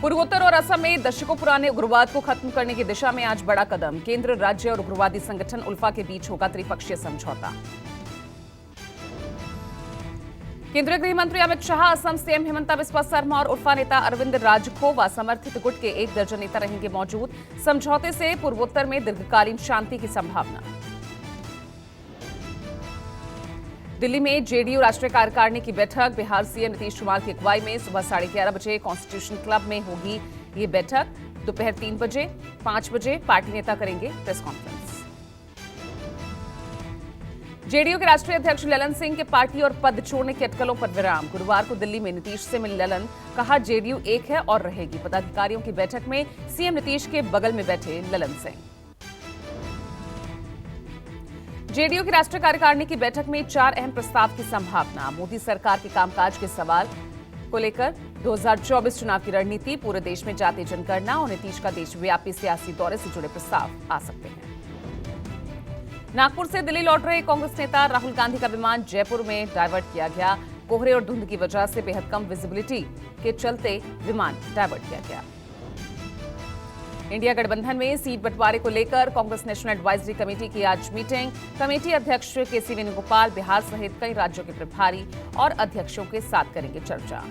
पूर्वोत्तर और असम में दशकों पुराने उग्रवाद को खत्म करने की दिशा में आज बड़ा कदम। केंद्र, राज्य और उग्रवादी संगठन उल्फा के बीच होगा त्रिपक्षीय समझौता। केंद्रीय गृह मंत्री अमित शाह, असम सीएम हिमंता बिस्वा शर्मा और उल्फा नेता अरविंद राजखोवा समर्थित गुट के 1 दर्जन नेता रहेंगे मौजूद। समझौते से पूर्वोत्तर में दीर्घकालीन शांति की संभावना। दिल्ली में जेडीयू राष्ट्रीय कार्यकारिणी की बैठक। बिहार सीएम नीतीश कुमार की अगुवाई में सुबह 11:30 बजे कॉन्स्टिट्यूशन क्लब में होगी ये बैठक। दोपहर 3 बजे 5 बजे पार्टी नेता करेंगे प्रेस कॉन्फ्रेंस। जेडीयू के राष्ट्रीय अध्यक्ष ललन सिंह के पार्टी और पद छोड़ने की अटकलों पर विराम। गुरुवार को दिल्ली में नीतीश से मिले ललन, कहा जेडीयू एक है और रहेगी। पदाधिकारियों की बैठक में सीएम नीतीश के बगल में बैठे ललन सिंह। जेडीयू की राष्ट्रीय कार्यकारिणी की बैठक में 4 अहम प्रस्ताव की संभावना। मोदी सरकार के कामकाज के सवाल को लेकर 2024 चुनाव की रणनीति, पूरे देश में जातीय जनगणना और नीतीश का देशव्यापी सियासी दौरे से जुड़े प्रस्ताव आ सकते हैं। नागपुर से दिल्ली लौट रहे कांग्रेस नेता राहुल गांधी का विमान जयपुर में डायवर्ट किया गया। कोहरे और धुंध की वजह से बेहद कम विजिबिलिटी के चलते विमान डायवर्ट किया गया। इंडिया गठबंधन में सीट बंटवारे को लेकर कांग्रेस नेशनल एडवाइजरी कमेटी की आज मीटिंग। कमेटी अध्यक्ष केसी वेणुगोपाल बिहार सहित कई राज्यों के प्रभारी और अध्यक्षों के साथ करेंगे चर्चा।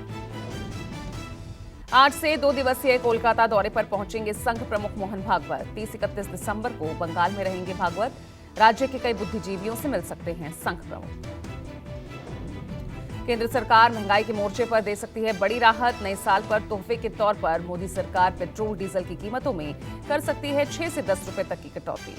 आज से 2 दिवसीय कोलकाता दौरे पर पहुंचेंगे संघ प्रमुख मोहन भागवत। 30-31 दिसंबर को बंगाल में रहेंगे भागवत। राज्य के कई बुद्धिजीवियों से मिल सकते हैं संघ प्रमुख। केंद्र सरकार महंगाई के मोर्चे पर दे सकती है बड़ी राहत। नए साल पर तोहफे के तौर पर मोदी सरकार पेट्रोल डीजल की कीमतों में कर सकती है 6 से 10 रुपए तक की कटौती।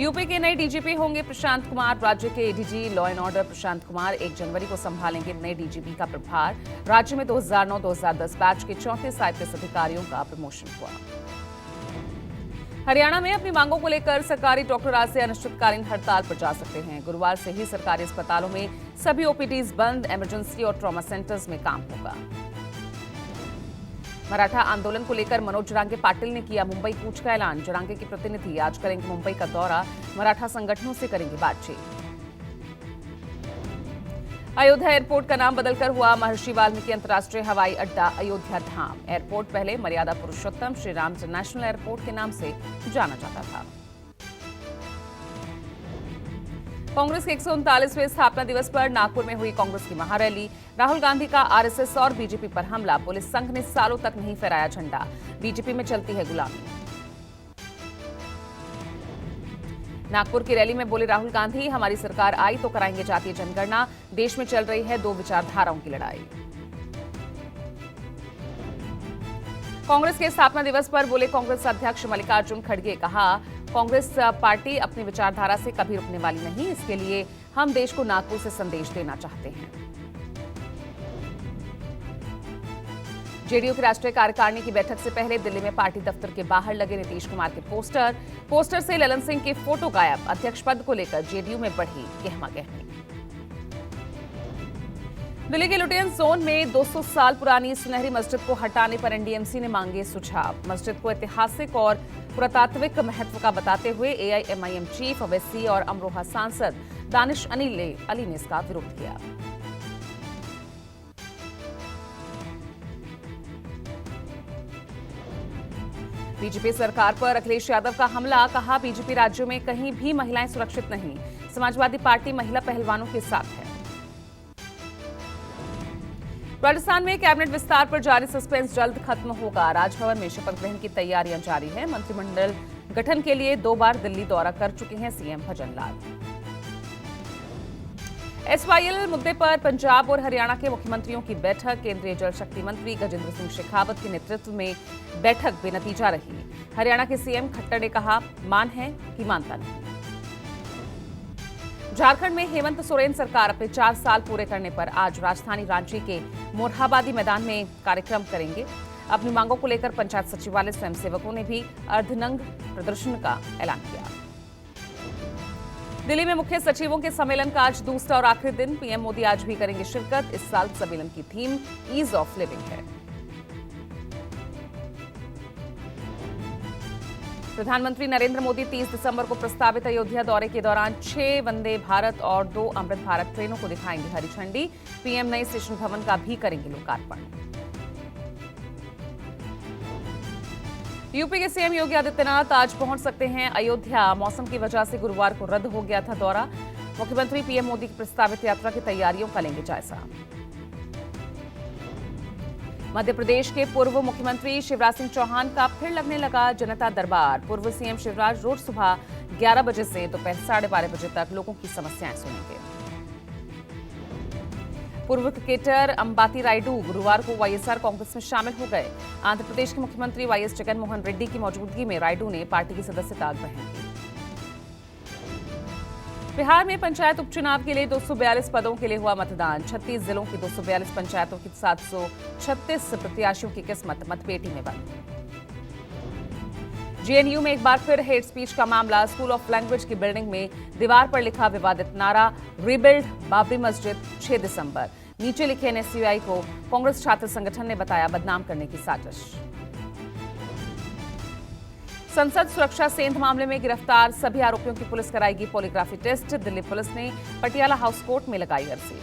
यूपी के नए डीजीपी होंगे प्रशांत कुमार। राज्य के ADG law and order Prashant Kumar 1 जनवरी को संभालेंगे नए डीजीपी का प्रभार। राज्य में 2009-2010 बैच के 34 आईपीएस अधिकारियों का प्रमोशन हुआ। हरियाणा में अपनी मांगों को लेकर सरकारी डॉक्टर आज से अनिश्चितकालीन हड़ताल पर जा सकते हैं। गुरुवार से ही सरकारी अस्पतालों में सभी ओपीडीज बंद, इमरजेंसी और ट्रॉमा सेंटर्स में काम होगा। मराठा आंदोलन को लेकर मनोज जरांगे पाटिल ने किया मुंबई कूच का ऐलान। जरांगे के प्रतिनिधि आज करेंगे मुंबई का दौरा, मराठा संगठनों से करेंगे बातचीत। अयोध्या एयरपोर्ट का नाम बदलकर हुआ महर्षि वाल्मीकि अंतर्राष्ट्रीय हवाई अड्डा अयोध्या धाम। एयरपोर्ट पहले मर्यादा पुरुषोत्तम श्री राम इंटरनेशनल एयरपोर्ट के नाम से जाना जाता था। कांग्रेस के 139वें स्थापना दिवस पर नागपुर में हुई कांग्रेस की महारैली। राहुल गांधी का आरएसएस और बीजेपी पर हमला। पुलिस संघ ने सालों तक नहीं फहराया झंडा। बीजेपी में चलती है गुलामी। नागपुर की रैली में बोले राहुल गांधी, हमारी सरकार आई तो कराएंगे जातीय जनगणना। देश में चल रही है 2 विचारधाराओं की लड़ाई। कांग्रेस के स्थापना दिवस पर बोले कांग्रेस अध्यक्ष मल्लिकार्जुन खड़गे, कहा कांग्रेस पार्टी अपनी विचारधारा से कभी रुकने वाली नहीं। इसके लिए हम देश को नागपुर से संदेश देना चाहते हैं। जेडीयू की राष्ट्रीय कार्यकारिणी की बैठक से पहले दिल्ली में पार्टी दफ्तर के बाहर लगे नीतीश कुमार के पोस्टर से ललन सिंह के फोटो गायब। अध्यक्ष पद को लेकर जेडीयू में बढ़ी गहमागहमी। दिल्ली के लुटियंस जोन में 200 साल पुरानी सुनहरी मस्जिद को हटाने पर एनडीएमसी ने मांगे सुझाव। मस्जिद को ऐतिहासिक और पुरातात्विक महत्व का बताते हुए एआईएमआईएम चीफ अवैसी और अमरोहा सांसद दानिश अली ने इसका विरोध किया। बीजेपी सरकार पर अखिलेश यादव का हमला। कहा बीजेपी राज्यों में कहीं भी महिलाएं सुरक्षित नहीं। समाजवादी पार्टी महिला पहलवानों के साथ है। राजस्थान में कैबिनेट विस्तार पर जारी सस्पेंस जल्द खत्म होगा। राजभवन में शपथ ग्रहण की तैयारियां जारी है। मंत्रिमंडल गठन के लिए 2 बार दिल्ली दौरा कर चुके हैं सीएम भजनलाल। एसवाईएल मुद्दे पर पंजाब और हरियाणा के मुख्यमंत्रियों की बैठक। केंद्रीय जल शक्ति मंत्री गजेंद्र सिंह शेखावत के नेतृत्व में बैठक बेनतीजा रही। हरियाणा के सीएम खट्टर ने कहा, मान है कि मानता नहीं। झारखंड में हेमंत सोरेन सरकार अपने 4 साल पूरे करने पर आज राजधानी रांची के मोरहाबादी मैदान में कार्यक्रम करेंगे। अपनी मांगों को लेकर पंचायत सचिवालय स्वयंसेवकों ने भी अर्धनंग प्रदर्शन का ऐलान किया। दिल्ली में मुख्य सचिवों के सम्मेलन का आज दूसरा और आखिरी दिन। पीएम मोदी आज भी करेंगे शिरकत। इस साल सम्मेलन की थीम ईज ऑफ लिविंग है। प्रधानमंत्री नरेंद्र मोदी 30 दिसंबर को प्रस्तावित अयोध्या दौरे के दौरान 6 वंदे भारत और 2 अमृत भारत ट्रेनों को दिखाएंगे हरी झंडी। पीएम नए स्टेशन भवन का भी करेंगे लोकार्पण। यूपी के सीएम योगी आदित्यनाथ आज पहुंच सकते हैं अयोध्या। मौसम की वजह से गुरुवार को रद्द हो गया था दौरा। मुख्यमंत्री पीएम मोदी की प्रस्तावित यात्रा की तैयारियों का लेंगे जायजा। मध्य प्रदेश के पूर्व मुख्यमंत्री शिवराज सिंह चौहान का फिर लगने लगा जनता दरबार। पूर्व सीएम शिवराज रोज सुबह 11 बजे से दोपहर 12:30 बजे तक लोगों की समस्याएं सुनेंगे। पूर्व क्रिकेटर अंबाती रायडू गुरुवार को वाईएसआर कांग्रेस में शामिल हो गए। आंध्र प्रदेश के मुख्यमंत्री वाईएस जगनमोहन रेड्डी की मौजूदगी में रायडू ने पार्टी की सदस्यता ग्रहण की। बिहार में पंचायत उपचुनाव के लिए 242 पदों के लिए हुआ मतदान। 36 जिलों की 242 पंचायतों की 736 प्रत्याशियों की किस्मत मतपेटी में बंद। जेएनयू में एक बार फिर हेट स्पीच का मामला। स्कूल ऑफ लैंग्वेज की बिल्डिंग में दीवार पर लिखा विवादित नारा रीबिल्ड बाबरी मस्जिद 6 दिसंबर। नीचे लिखे एनएसयूआई को कांग्रेस छात्र संगठन ने बताया बदनाम करने की साजिश। संसद सुरक्षा सेंध मामले में गिरफ्तार सभी आरोपियों की पुलिस कराएगी पॉलीग्राफी टेस्ट। दिल्ली पुलिस ने पटियाला हाउस कोर्ट में लगाई अर्जी।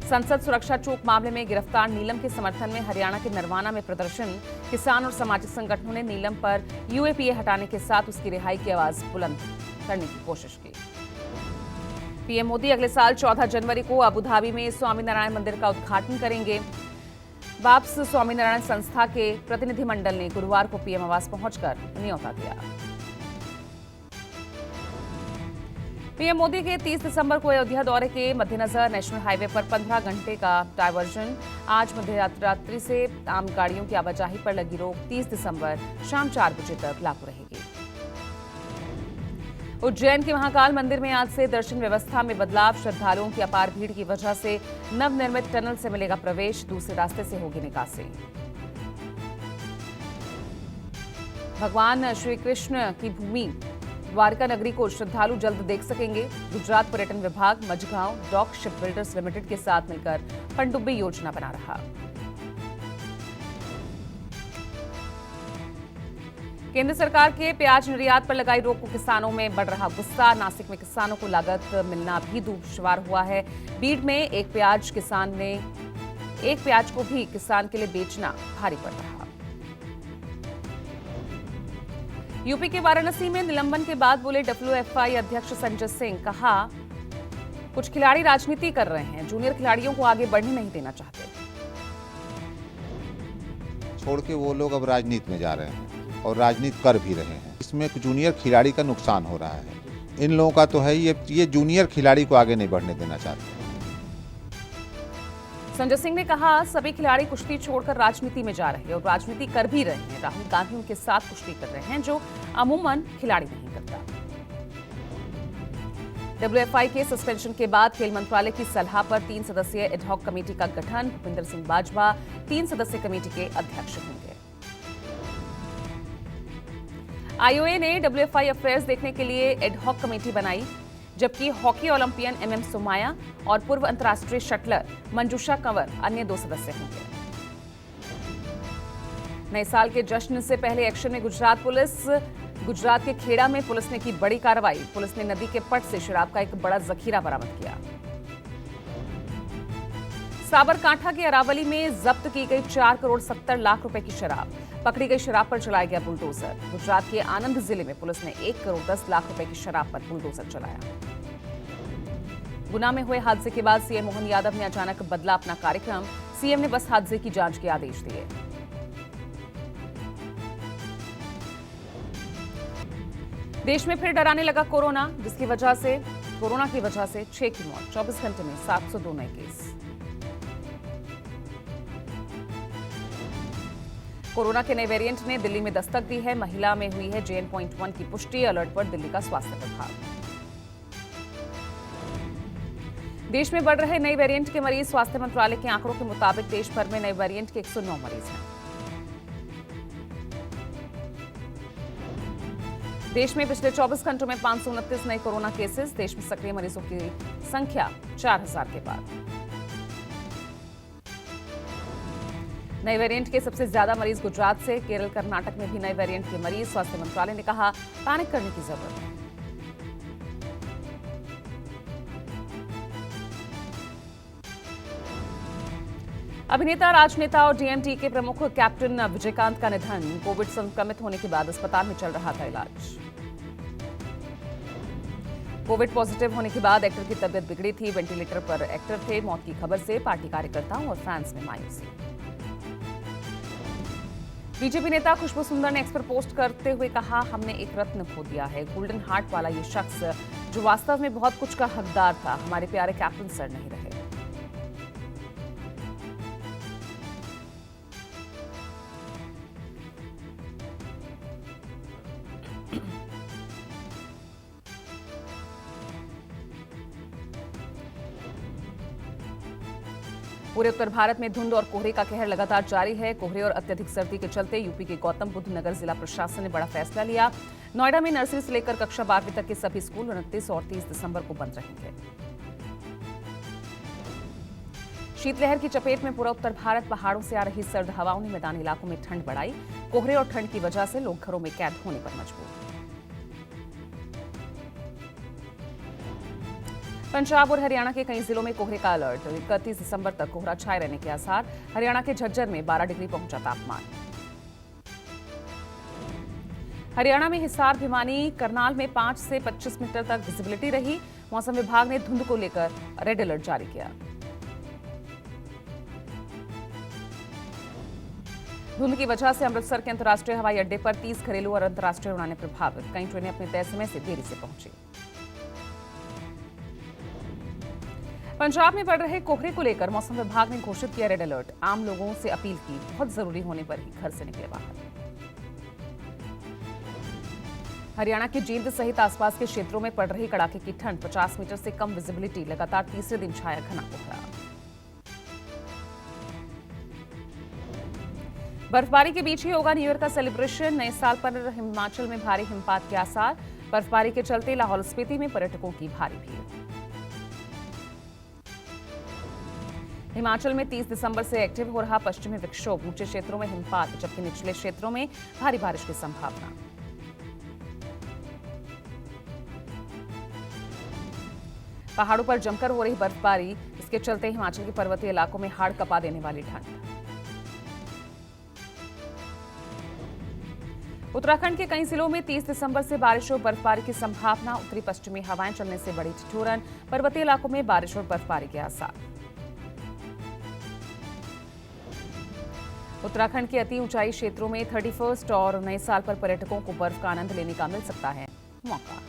संसद सुरक्षा चूक मामले में गिरफ्तार नीलम के समर्थन में हरियाणा के नरवाना में प्रदर्शन। किसान और सामाजिक संगठनों ने नीलम पर यूएपीए हटाने के साथ उसकी रिहाई की आवाज बुलंद करने की कोशिश की। पीएम मोदी अगले साल 14 जनवरी को अबुधाबी में स्वामीनारायण मंदिर का उद्घाटन करेंगे। वाप्स स्वामीनारायण संस्था के प्रतिनिधिमंडल ने गुरुवार को पीएम आवास पहुंचकर न्योता दिया। पीएम मोदी के 30 दिसंबर को अयोध्या दौरे के मद्देनजर नेशनल हाईवे पर 15 घंटे का डायवर्जन। आज मध्यरात्रि से आम गाड़ियों की आवाजाही पर लगी रोक 30 दिसंबर शाम 4 बजे तक लागू रहेगी। उज्जैन के महाकाल मंदिर में आज से दर्शन व्यवस्था में बदलाव। श्रद्धालुओं की अपार भीड़ की वजह से नवनिर्मित टनल से मिलेगा प्रवेश। दूसरे रास्ते से होगी निकासी। भगवान श्री कृष्ण की भूमि द्वारका नगरी को श्रद्धालु जल्द देख सकेंगे। गुजरात पर्यटन विभाग Mazagon dock ship builders limited के साथ मिलकर पनडुब्बी योजना बना रहा। केंद्र सरकार के प्याज निर्यात पर लगाई रोक को किसानों में बढ़ रहा गुस्सा। नासिक में किसानों को लागत मिलना भी दुश्वार हुआ है। बीड में एक प्याज को भी किसान के लिए बेचना भारी पड़ रहा। यूपी के वाराणसी में निलंबन के बाद बोले डब्ल्यूएफआई अध्यक्ष संजय सिंह। कहा कुछ खिलाड़ी राजनीति कर रहे हैं, जूनियर खिलाड़ियों को आगे बढ़ने नहीं देना चाहते। छोड़ के वो लोग अब राजनीति में जा रहे हैं और राजनीति कर भी रहे हैं। इसमें जूनियर खिलाड़ी का नुकसान हो रहा है। इन लोगों का तो है ये जूनियर खिलाड़ी को आगे नहीं बढ़ने देना चाहते। संजय सिंह ने कहा सभी खिलाड़ी कुश्ती छोड़कर राजनीति में जा रहे हैं और राजनीति कर भी रहे हैं। राहुल गांधी उनके साथ कुश्ती कर रहे हैं जो अमूमन खिलाड़ी नहीं करता। डब्ल्यूएफआई के सस्पेंशन के बाद खेल मंत्रालय की सलाह पर 3 सदस्यीय एडहॉक कमेटी का गठन। भूपिंदर सिंह बाजवा 3 सदस्यीय कमेटी के अध्यक्ष होंगे। आईओए ने डब्ल्यूएफआई अफेयर्स देखने के लिए एडहॉक कमेटी बनाई, जबकि हॉकी ओलंपियन एमएम सोमाया और पूर्व अंतर्राष्ट्रीय शटलर मंजूषा कंवर अन्य 2 सदस्य होंगे। नए साल के जश्न से पहले एक्शन में गुजरात के खेड़ा में पुलिस ने की बड़ी कार्रवाई। पुलिस ने नदी के पट से शराब का एक बड़ा जखीरा बरामद किया। साबरकांठा के अरावली में जब्त की गई 4 करोड़ 70 लाख रुपए की शराब। पकड़ी गई शराब पर चलाया गया बुलडोजर। गुजरात के आनंद जिले में पुलिस ने 1 करोड़ 10 लाख रुपए की शराब पर बुलडोजर चलाया। गुना में हुए हादसे के बाद सीएम मोहन यादव ने अचानक बदला अपना कार्यक्रम। सीएम ने बस हादसे की जांच के आदेश दिए। देश में फिर डराने लगा कोरोना की वजह से 6 की मौत। 24 घंटे में 702 नए केस। कोरोना के नए वेरिएंट ने दिल्ली में दस्तक दी है। महिला में हुई है JN.1 की पुष्टि। अलर्ट पर दिल्ली का स्वास्थ्य विभाग। देश में बढ़ रहे नए वेरिएंट के मरीज। स्वास्थ्य मंत्रालय के आंकड़ों के मुताबिक देश भर में नए वेरिएंट के 109 मरीज हैं। देश में पिछले 24 घंटों में 529 नए कोरोना केसेस। देश में सक्रिय मरीजों की संख्या 4000 के पार। नए वेरिएंट के सबसे ज्यादा मरीज गुजरात से। केरल कर्नाटक में भी नए वेरिएंट के मरीज। स्वास्थ्य मंत्रालय ने कहा पैनिक करने की जरूरत है। अभिनेता, राजनेता और डीएमटी के प्रमुख कैप्टन विजयकांत का निधन। कोविड संक्रमित होने के बाद अस्पताल में चल रहा था इलाज। कोविड पॉजिटिव होने के बाद एक्टर की तबीयत बिगड़ी थी। वेंटिलेटर पर एक्टर थे। मौत की खबर से पार्टी कार्यकर्ताओं और फैंस में मायूसी। बीजेपी नेता खुशबू सुंदर ने एक्स पर पोस्ट करते हुए कहा, हमने एक रत्न खो दिया है। गोल्डन हार्ट वाला ये शख्स जो वास्तव में बहुत कुछ का हकदार था, हमारे प्यारे कैप्टन सर नहीं रहे। पूरे उत्तर भारत में धुंध और कोहरे का कहर लगातार जारी है। कोहरे और अत्यधिक सर्दी के चलते यूपी के गौतम बुद्ध नगर जिला प्रशासन ने बड़ा फैसला लिया। नोएडा में नर्सरी से लेकर कक्षा 12वीं तक के सभी स्कूल 29 और 30 दिसंबर को बंद रहेंगे। शीतलहर की चपेट में पूरा उत्तर भारत, पहाड़ों से आ रही सर्द हवाओं ने मैदानी इलाकों में ठंड बढ़ाई। कोहरे और ठंड की वजह से लोग घरों में कैद होने पर मजबूर। पंजाब और हरियाणा के कई जिलों में कोहरे का अलर्ट। 31 दिसंबर तक कोहरा छाए रहने के आसार। हरियाणा के झज्जर में 12 डिग्री पहुंचा तापमान। हरियाणा में हिसार, भिवानी, करनाल में 5 से 25 मीटर तक विजिबिलिटी रही। मौसम विभाग ने धुंध को लेकर रेड अलर्ट जारी किया। धुंध की वजह से अमृतसर के अंतर्राष्ट्रीय हवाई अड्डे पर 30 घरेलू और अंतर्राष्ट्रीय उड़ानें प्रभावित। कई ट्रेनें अपने तय समय से देरी से पहुंची। पंजाब में बढ़ रहे कोहरे को लेकर मौसम विभाग ने घोषित किया रेड अलर्ट। आम लोगों से अपील की, बहुत जरूरी होने पर ही घर से निकले बाहर। हरियाणा के जींद सहित आसपास के क्षेत्रों में पड़ रही कड़ाके की ठंड। 50 मीटर से कम विजिबिलिटी। लगातार तीसरे दिन छाया घना कोहरा। बर्फबारी के बीच ही होगा न्यू ईयर का सेलिब्रेशन। नए साल पर हिमाचल में भारी हिमपात के आसार। बर्फबारी के चलते लाहौल स्पीति में पर्यटकों की भारी भीड़। हिमाचल में 30 दिसंबर से एक्टिव हो रहा पश्चिमी विक्षोभ। ऊंचे क्षेत्रों में हिमपात, जबकि निचले क्षेत्रों में भारी बारिश की संभावना। पहाड़ों पर जमकर हो रही बर्फबारी, इसके चलते हिमाचल के पर्वतीय इलाकों में हाड़ कपा देने वाली ठंड। उत्तराखंड के कई जिलों में 30 दिसंबर से बारिश और बर्फबारी की संभावना। उत्तरी पश्चिमी हवाएं चलने से बड़ी ठिठुरन। पर्वतीय इलाकों में बारिश और बर्फबारी के आसार। उत्तराखंड के अति ऊंचाई क्षेत्रों में 31 और नए साल पर पर्यटकों को बर्फ का आनंद लेने का मिल सकता है मौका।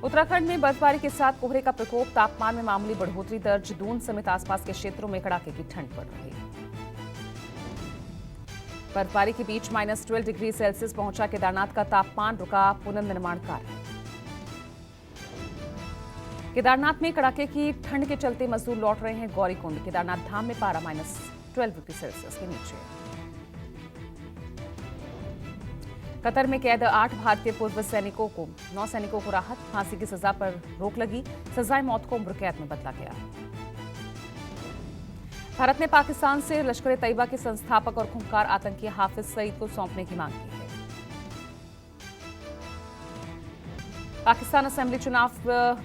उत्तराखंड में बर्फबारी के साथ कोहरे का प्रकोप। तापमान में मामूली बढ़ोतरी दर्ज। दून समेत आसपास के क्षेत्रों में कड़ाके की ठंड पड़ रही। बर्फबारी के बीच -12 डिग्री सेल्सियस पहुंचा केदारनाथ का तापमान। रुका पुनर्निर्माण कार्य। केदारनाथ में कड़ाके की ठंड के चलते मजदूर लौट रहे हैं गौरीकुंड। केदारनाथ धाम में पारा -12 डिग्री सेल्सियस के नीचे। कतर में कैद 8 भारतीय पूर्व सैनिकों को 9 सैनिकों को राहत। फांसी की सजा पर रोक लगी। सजाए मौत को उम्र कैद में बदला गया। भारत ने पाकिस्तान से लश्कर ए तैयबा के संस्थापक और खूंखार आतंकी हाफिज सईद को सौंपने की मांग की है। पाकिस्तान असेंबली चुनाव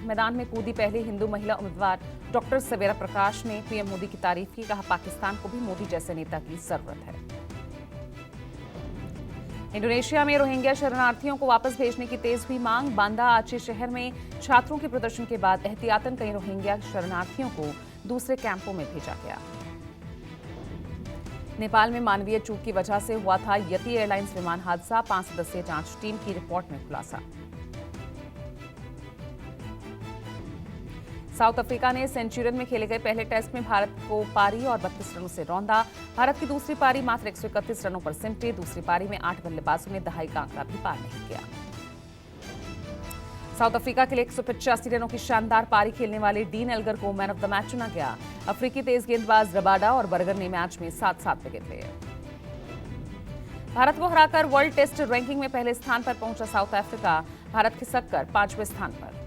मैदान में कूदी पहली हिंदू महिला उम्मीदवार डॉक्टर सवेरा प्रकाश ने पीएम मोदी की तारीफ की। कहा, पाकिस्तान को भी मोदी जैसे नेता की जरूरत है। इंडोनेशिया में रोहिंग्या शरणार्थियों को वापस भेजने की तेज हुई मांग। बांदा आचे शहर में छात्रों के प्रदर्शन के बाद एहतियातन कई रोहिंग्या शरणार्थियों को दूसरे कैंपों में भेजा गया। नेपाल में मानवीय चूक की वजह से हुआ था यति एयरलाइंस विमान हादसा। 5 सदस्यीय जांच टीम की रिपोर्ट में खुलासा। साउथ अफ्रीका ने सेंचुरियन में खेले गए पहले टेस्ट में भारत को पारी और 32 रनों से रौंदा। भारत की दूसरी पारी मात्र 131 रनों पर सिमटी। दूसरी पारी में 8 बल्लेबाजों ने दहाई का आंकड़ा भी पार नहीं किया। साउथ अफ्रीका के लिए 185 रनों की शानदार पारी खेलने वाले डीन एल्गर को मैन ऑफ द मैच चुना गया। अफ्रीकी तेज गेंदबाज रबाडा और बर्गर ने मैच में 7-7 विकेट लिए। भारत को हराकर वर्ल्ड टेस्ट रैंकिंग में पहले स्थान पर पहुंचा साउथ अफ्रीका। भारत खिसक कर 5वें स्थान पर।